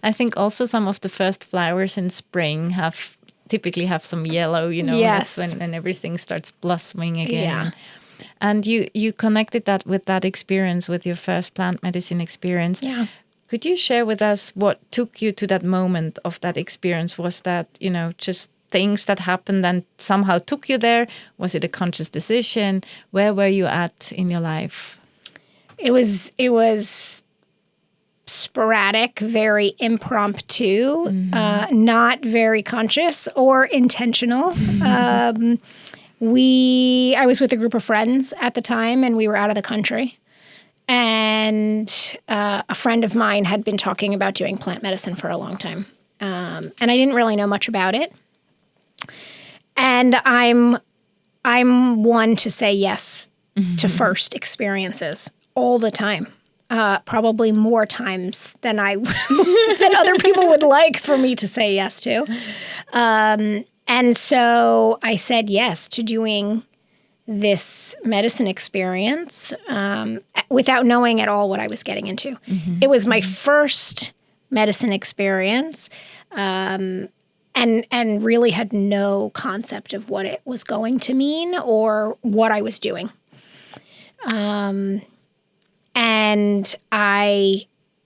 I think also some of the first flowers in spring typically have some yellow, Yes. that's when everything starts blossoming again. Yeah. And you connected that with that experience, with your first plant medicine experience. Yeah. Could you share with us what took you to that moment of that experience? Was that, just things that happened and somehow took you there? Was it a conscious decision? Where were you at in your life? It was sporadic, very impromptu, not very conscious or intentional. I was with a group of friends at the time, and we were out of the country. And a friend of mine had been talking about doing plant medicine for a long time. And I didn't really know much about it. And I'm one to say yes to first experiences all the time. Probably more times than than other people would like for me to say yes to. And so I said yes to doing this medicine experience without knowing at all what I was getting into. It was my first medicine experience and really had no concept of what it was going to mean or what I was doing. And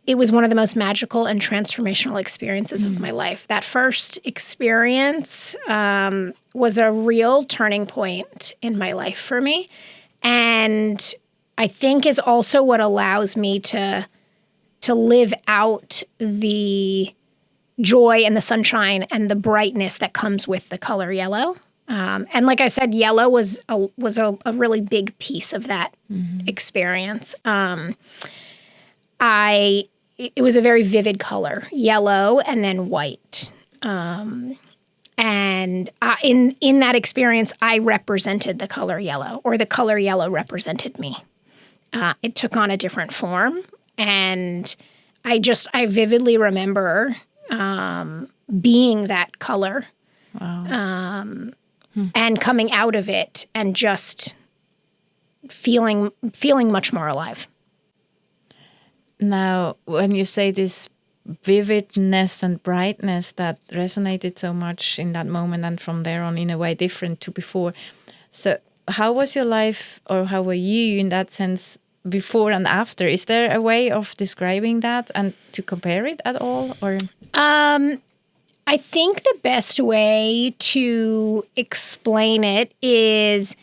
it was one of the most magical and transformational experiences of my life. That first experience was a real turning point in my life for me. And I think is also what allows me to live out the joy and the sunshine and the brightness that comes with the color yellow. And like I said, yellow was a really big piece of that experience. It was a very vivid color, yellow and then white. And in that experience, I represented the color yellow, or the color yellow represented me. It took on a different form, and I vividly remember being that color. Wow. And coming out of it and just feeling much more alive. Now, when you say this vividness and brightness that resonated so much in that moment and from there on in a way different to before. So how was your life, or how were you in that sense before and after? Is there a way of describing that and to compare it at all? Or I think the best way to explain it is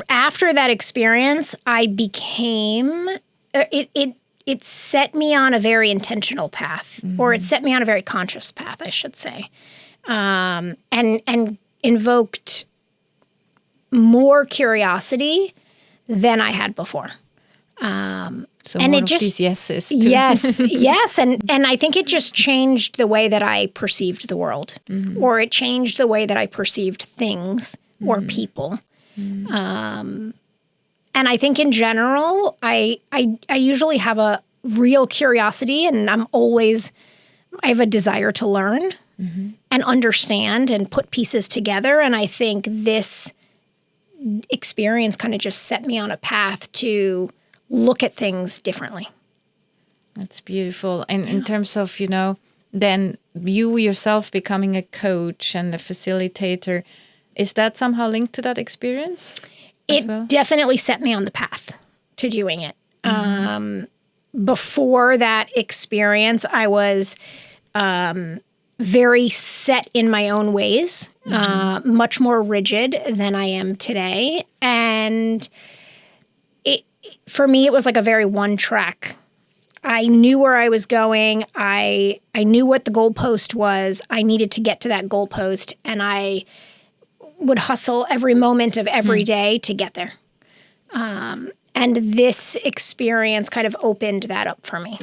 after that experience, I became it set me on a very intentional path, or it set me on a very conscious path, I should say, and invoked more curiosity than I had before. so and more it of just these yeses. Yes, and I think it just changed the way that I perceived the world, or it changed the way that I perceived things or people. And I think in general, I usually have a real curiosity, and I have a desire to learn and understand and put pieces together. And I think this experience kind of just set me on a path to look at things differently. That's beautiful. And in terms of, then you yourself becoming a coach and a facilitator, is that somehow linked to that experience? It definitely set me on the path to doing it. Before that experience, I was very set in my own ways, much more rigid than I am today. And for me, it was like a very one-track. I knew where I was going. I knew what the goalpost was. I needed to get to that goalpost, and I would hustle every moment of every day to get there. And this experience kind of opened that up for me.